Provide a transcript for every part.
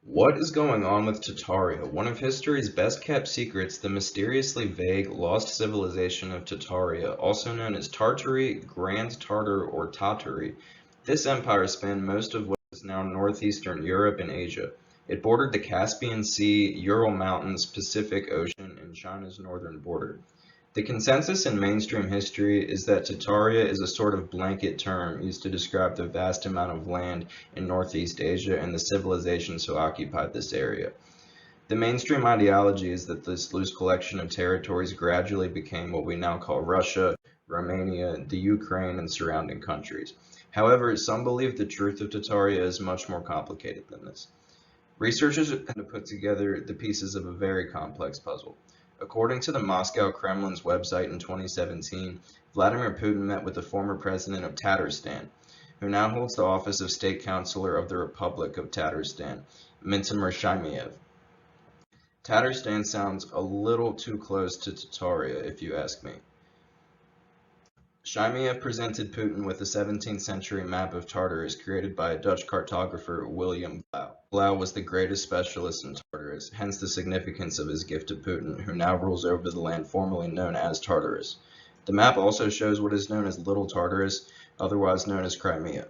What is going on with Tartaria? One of history's best kept secrets, the mysteriously vague lost civilization of Tartaria, also known as Tartary, Grand Tartar, or Tartary. This empire spanned most of what is now northeastern Europe and Asia. It bordered the Caspian Sea, Ural Mountains, Pacific Ocean, and China's northern border. The consensus in mainstream history is that Tartaria is a sort of blanket term used to describe the vast amount of land in Northeast Asia and the civilizations who occupied this area. The mainstream ideology is that this loose collection of territories gradually became what we now call Russia, Romania, the Ukraine, and surrounding countries. However, some believe the truth of Tartaria is much more complicated than this. Researchers have put together the pieces of a very complex puzzle. According to the Moscow Kremlin's website in 2017, Vladimir Putin met with the former president of Tatarstan, who now holds the office of State Councilor of the Republic of Tatarstan, Mintimir Shaimiev. Tatarstan sounds a little too close to Tartaria, if you ask me. Shaimiev presented Putin with a 17th century map of Tartarus created by a Dutch cartographer, William Blauw. Blauw was the greatest specialist in Tartarus, hence the significance of his gift to Putin, who now rules over the land formerly known as Tartarus. The map also shows what is known as Little Tartarus, otherwise known as Crimea.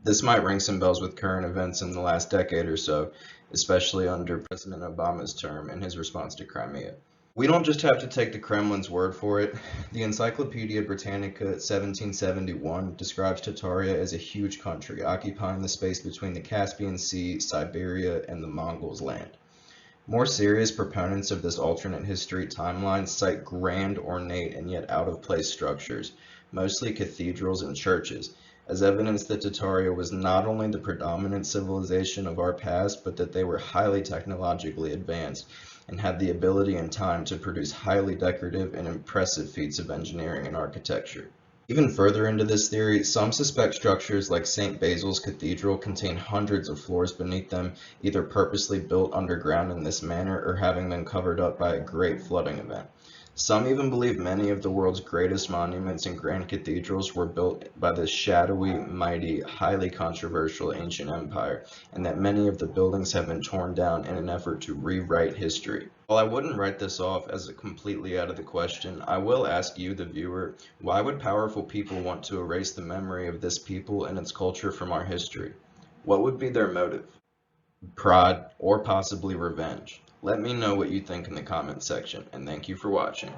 This might ring some bells with current events in the last decade or so, especially under President Obama's term and his response to Crimea. We don't just have to take the Kremlin's word for it. The Encyclopedia Britannica 1771 describes Tartaria as a huge country, occupying the space between the Caspian Sea, Siberia, and the Mongols' land. More serious proponents of this alternate history timeline cite grand, ornate, and yet out-of-place structures, mostly cathedrals and churches, as evidence that Tartaria was not only the predominant civilization of our past, but that they were highly technologically advanced and had the ability and time to produce highly decorative and impressive feats of engineering and architecture. Even further into this theory, some suspect structures like St. Basil's Cathedral contain hundreds of floors beneath them, either purposely built underground in this manner or having been covered up by a great flooding event. Some even believe many of the world's greatest monuments and grand cathedrals were built by this shadowy, mighty, highly controversial ancient empire, and that many of the buildings have been torn down in an effort to rewrite history. While I wouldn't write this off as completely out of the question, I will ask you, the viewer, why would powerful people want to erase the memory of this people and its culture from our history? What would be their motive? Pride, or possibly revenge? Let me know what you think in the comments section, and thank you for watching.